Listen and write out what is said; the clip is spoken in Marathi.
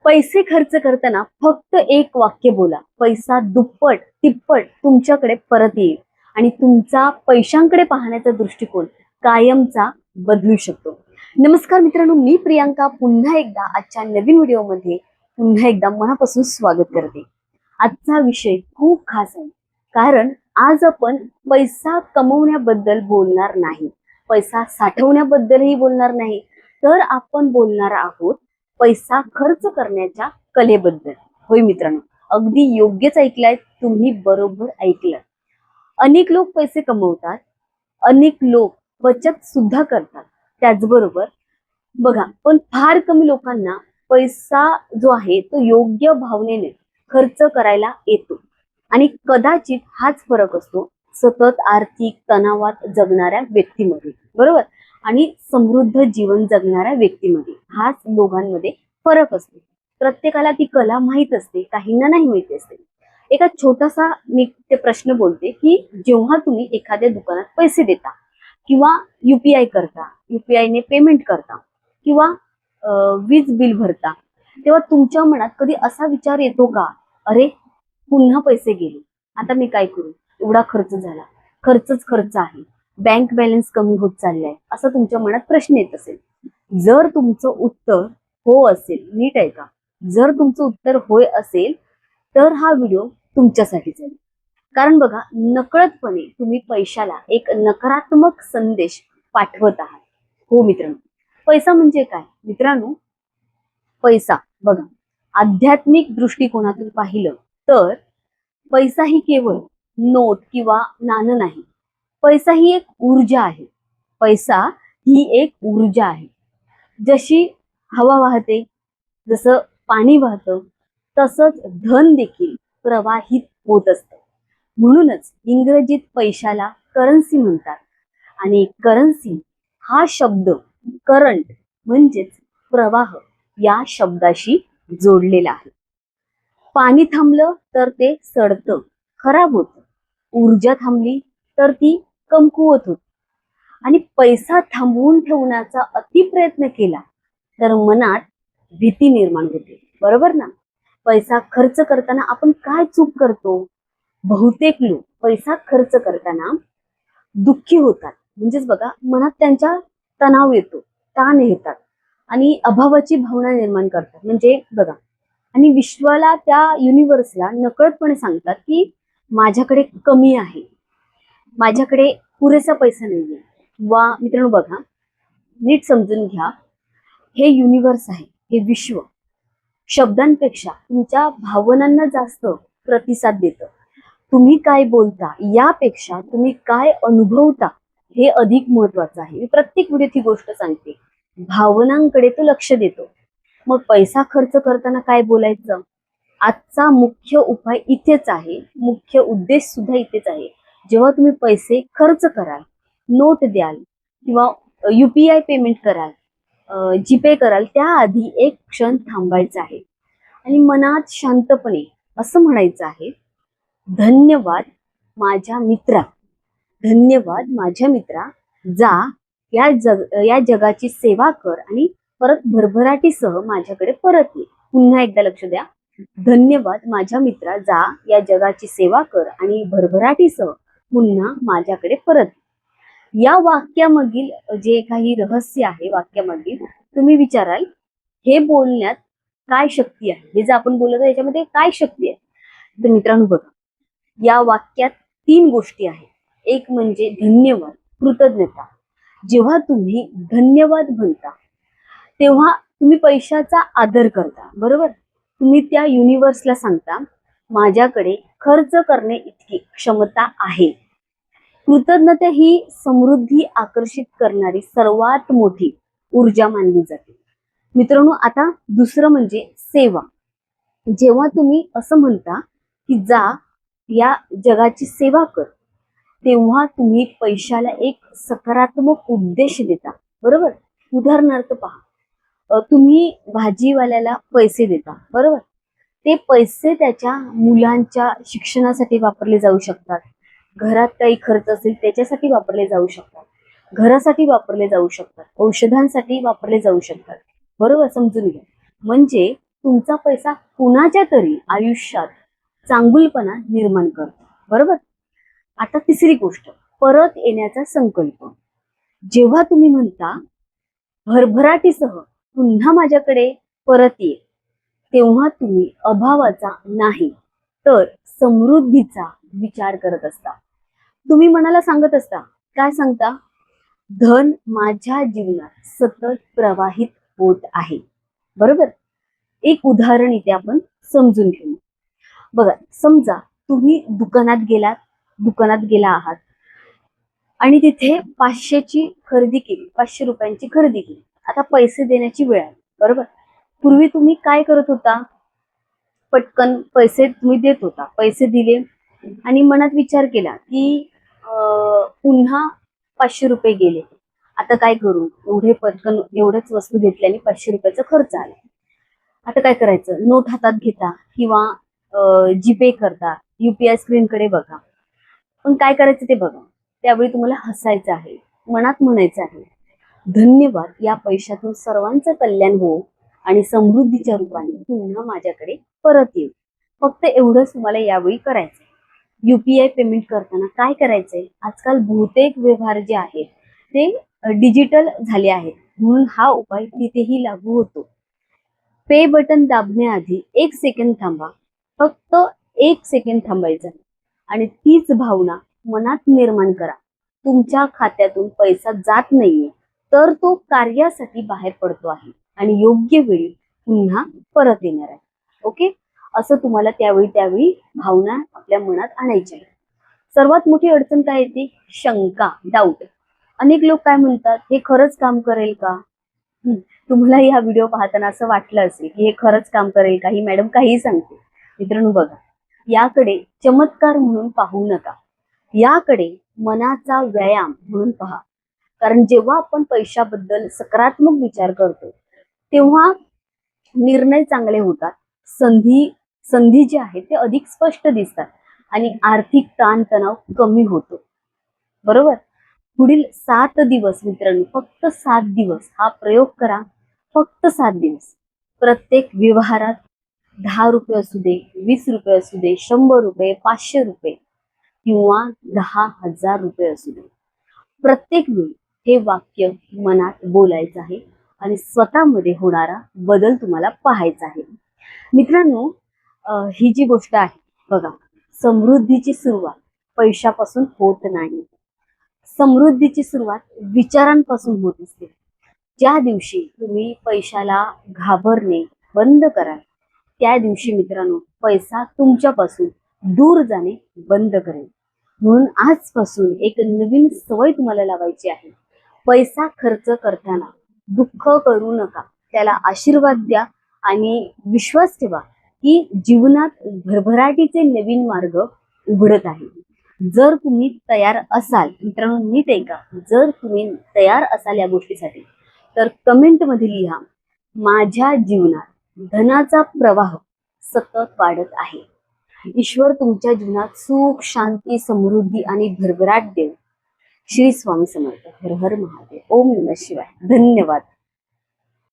पैसे खर्च करताना फक्त एक वाक्य बोला, पैसा दुप्पट तिप्पट तुमच्याकडे परत येईल आणि तुमचा पैशांकडे पाहण्याचा दृष्टिकोन कायमचा बदलू शकतो. नमस्कार मित्रांनो, मी प्रियांका पुन्हा एकदा आजच्या नवीन व्हिडिओमध्ये पुन्हा एकदा मनापासून स्वागत करते. आजचा विषय खूप खास आहे, कारण आज आपण पैसा कमवण्याबद्दल बोलणार नाही, पैसा साठवण्याबद्दलही बोलणार नाही, तर आपण बोलणार आहोत पैसा खर्च करण्याच्या कलेबद्दल. होय मित्रांनो, अगदी योग्यच ऐकलाय तुम्ही, बरोबर ऐकलं. अनेक लोक पैसे कमवतात, अनेक लोक बचत सुद्धा करतात, त्याचबरोबर बघा, पण फार कमी लोकांना पैसा जो आहे तो योग्य भावनेने खर्च करायला येतो. आणि कदाचित हाच फरक असतो सतत आर्थिक तणावात जगणाऱ्या व्यक्तीमध्ये, बरोबर, आणि समृद्ध जीवन जगणाऱ्या व्यक्तीमध्ये. हाच दोघांमध्ये फरक असतो. प्रत्येकाला ती कला माहीत असते, काहींना नाही माहिती असते. एका छोटासा मी ते प्रश्न बोलते की जेव्हा तुम्ही एखाद्या दुकानात पैसे देता किंवा युपीआय करता, युपीआय ने पेमेंट करता किंवा वीज बिल भरता, तेव्हा तुमच्या मनात कधी असा विचार येतो का, अरे पुन्हा पैसे गेले, आता मी काय करू, एवढा खर्च झाला, खर्चच खर्च आहे, बँक बॅलन्स कमी होत चाललाय, असं तुमच्या मनात प्रश्न येत असेल? जर तुमचं उत्तर हो असेल, नीट ऐका, जर तुमचं उत्तर होय असेल तर हा व्हिडिओ तुमच्यासाठीच आहे. कारण बघा, नकळतपणे तुम्ही पैशाला एक नकारात्मक संदेश पाठवत आहात. हो मित्रांनो, पैसा म्हणजे काय मित्रांनो? पैसा बघा, आध्यात्मिक दृष्टिकोनातून पाहिलं तर पैसा ही केवळ नोट किंवा नाणं नाही, पैसा ही एक ऊर्जा आहे. पैसा ही एक ऊर्जा आहे. जशी हवा वाहते, जसं पाणी वाहतं, तसंच धन देखील प्रवाहित होत असतं. म्हणूनच इंग्रजीत पैशाला करन्सी म्हणतात. आणि करन्सी हा शब्द करंट म्हणजेच प्रवाह या शब्दाशी जोडलेला आहे. पाणी थांबलं तर ते सडतं, खराब होतं. ऊर्जा थांबली तर ती कमकुवत होते. आणि पैसा थांबवून ठेवण्याचा अतिप्रयत्न केला तर मनात भीती निर्माण होते, बरोबर ना? पैसा खर्च करताना आपण काय चूक करतो? बहुतेक लोक पैसा खर्च करताना दुःखी होतात, म्हणजेच बघा, मनात त्यांच्या तणाव येतो, ताण येतात आणि अभावाची भावना निर्माण करतात. म्हणजे बघा, आणि विश्वाला, त्या युनिव्हर्सला नकळतपणे सांगतात की माझ्याकडे कमी आहे, माझ्याकडे पुरेसा पैसा नाहीये. वा मित्रांनो बघा, नीट समजून घ्या, हे युनिव्हर्स आहे, हे विश्व शब्दांपेक्षा तुमच्या भावनांना जास्त प्रतिसाद देतं. तुम्ही काय बोलता यापेक्षा तुम्ही काय अनुभवता हे अधिक महत्वाचं आहे. मी प्रत्येक व्हिडिओत ही गोष्ट सांगते, भावनांकडे तो लक्ष देतो. मग पैसा खर्च करताना काय बोलायचं? आजचा मुख्य उपाय इथेच आहे, मुख्य उद्देश सुद्धा इथेच आहे. जेव्हा तुम्ही पैसे खर्च कराल, नोट द्याल किंवा युपीआय पेमेंट कराल, जीपे कराल, त्याआधी एक क्षण थांबायचं आहे आणि मनात शांतपणे असं म्हणायचं आहे, धन्यवाद माझ्या मित्रा, धन्यवाद माझ्या मित्रा, जा या जगाची सेवा कर आणि परत भरभराटीसह माझ्याकडे परत ये. पुन्हा एकदा लक्ष द्या, धन्यवाद माझ्या मित्रा, जा या जगाची सेवा कर आणि भरभराटीसह पुन्हा माझ्याकडे परत ये. या वाक्यामागील जे काही रहस्य आहे, वाक्यामागील, तुम्ही विचाराल हे बोलण्यात काय शक्ती आहे, हे जे आपण बोलत आहे याच्यामध्ये काय शक्ती आहे? तर मित्रांनो बघा, या वाक्यात 3 गोष्टी आहेत. एक म्हणजे धन्यवाद, कृतज्ञता. जेव्हा तुम्ही धन्यवाद म्हणता तेव्हा तुम्ही पैशाचा आदर करता, बरोबर. तुम्ही त्या युनिव्हर्सला सांगता, माझ्याकडे खर्च करणे इतकी क्षमता आहे. कृतज्ञता ही समृद्धी आकर्षित करणारी सर्वात मोठी ऊर्जा मानली जाते. मित्रांनो, आता दुसरं म्हणजे सेवा. जेव्हा तुम्ही असं म्हणता की जा या जगाची सेवा कर, तेव्हा तुम्ही पैशाला एक सकारात्मक उद्देश देता, बरोबर. उदाहरणार्थ पहा, तुम्ही भाजीवाल्याला पैसे देता, बरोबर. ते पैसे त्याच्या मुलांच्या शिक्षणासाठी वापरले जाऊ शकतात, घरात काही खर्च असेल त्याच्यासाठी वापरले जाऊ शकतात, घरासाठी वापरले जाऊ शकतात, औषधांसाठी वापरले जाऊ शकतात, बरोबर. समजून घ्या, म्हणजे तुमचा पैसा कुणाच्या तरी आयुष्यात चांगुलपणा निर्माण करतो. बरोबर. आता तिसरी गोष्ट, परत येण्याचा संकल्प. जेव्हा तुम्ही म्हणता भरभराटीसह पुन्हा माझ्याकडे परत ये, तेव्हा तुम्ही अभावाचा नाही तर समृद्धीचा विचार करत असता. तुम्ही मनाला सांगत असता, काय सांगता? धन माझ्या जीवनात सतत प्रवाहित होत आहे. बरोबर. एक उदाहरण इथे आपण समजून घेऊ. बघा, समजा तुम्ही दुकानात गेला आहात आणि तिथे 500ची खरेदी केली, 500 रुपयांची खरेदी केली. आता पैसे देण्याची वेळ आहे. बरोबर. पूर्वी तुम्ही काय करत होता? पटकन पैसे तुम्ही देत होता. पैसे दिले आणि मनात विचार केला की पुन्हा 500 रुपये गेले. आता काय करू? एवढे पटकन एवढ्याच वस्तू घेतल्याने 500 रुपयाचा खर्च आला. आता काय करायचं? नोट हातात घेता किंवा जीपे करता, UPI स्क्रीन कडे बघा. पण काय करायचं ते बघा. त्यावेळी तुम्हाला हसायचं आहे, मनात म्हणायचं आहे, धन्यवाद, या पैशातून सर्वांचं कल्याण हो आणि समृद्धीच्या रूपाने पुन्हा माझ्याकडे परत येऊ. फक्त एवढंच तुम्हाला यावेळी करायचंय. UPI पेमेंट करताना काय करायचंय? आजकाल बहुतेक व्यवहार जे आहेत ते डिजिटल झाले आहेत, म्हणून हा उपाय तिथेही लागू होतो. पे बटन दाबण्याआधी 1 सेकंद थांबा. फक्त 1 सेकंद थांबायचं आणि तीच भावना मनात निर्माण करा. तुमच्या खात्यातून पैसा जात नाहीये, तर तो कार्यासाठी बाहेर पडतो आहे आणि योग्य वेळी पुन्हा परत येणार आहे. ओके. असं तुम्हाला त्यावेळी भावना आपल्या मनात आणायची आहे. सर्वात मोठी अडचण काय येते? शंका, डाऊट. अनेक लोक काय म्हणतात, हे खरंच काम करेल का? तुम्हाला हा व्हिडिओ पाहताना असं वाटलं असेल की हे खरंच काम करेल का, ही मॅडम काही सांगते. मित्रांनो बघा, याकडे चमत्कार म्हणून पाहू नका, याकडे मनाचा व्यायाम म्हणून पहा. कारण जेव्हा आपण पैशाबद्दल सकारात्मक विचार करतो तेव्हा निर्णय चांगले होतात, संधी जे आहेत ते अधिक स्पष्ट दिसतात आणि आर्थिक ताणतणाव कमी होतो. बरोबर. पुढील 7 दिवस मित्रांनो, फक्त 7 दिवस हा प्रयोग करा. फक्त 7 दिवस. प्रत्येक व्यवहारात 10 रुपये असू दे, 20 रुपये असू दे, 100 रुपये, 500 रुपये किंवा 10,000 रुपये असू दे, प्रत्येक वेळी हे वाक्य मनात बोलायचं आहे आणि स्वतःमध्ये होणारा बदल तुम्हाला पाहायचा आहे. मित्रांनो, ही जी गोष्ट आहे बघा, समृद्धीची सुरुवात पैशापासून होत नाही. समृद्धीची सुरुवात विचारांपासून होत असते. ज्या दिवशी तुम्ही पैशाला घाबरणे बंद कराल, त्या दिवशी मित्रांनो पैसा तुमच्यापासून दूर जाणे बंद करेल. म्हणून आजपासून एक नवीन सवय तुम्हाला लावायची आहे. पैसा खर्च करताना दुःख करू नका, त्याला आशीर्वाद द्या आणि विश्वास ठेवा की जीवनात भरभराटीचे नवीन मार्ग उघडत आहे. जर तुम्ही तयार असाल, मित्रांनो नीट ऐका, जर तुम्ही तयार असाल या गोष्टीसाठी, तर कमेंट मध्ये लिहा, माझ्या जीवनात धनाचा प्रवाह सतत वाढत आहे. ईश्वर तुमच्या जीवनात सुख, शांती, समृद्धी आणि भरभराट देव. श्री स्वामी समर्थ. हर हर महादेव. ओम नमः शिवाय. धन्यवाद.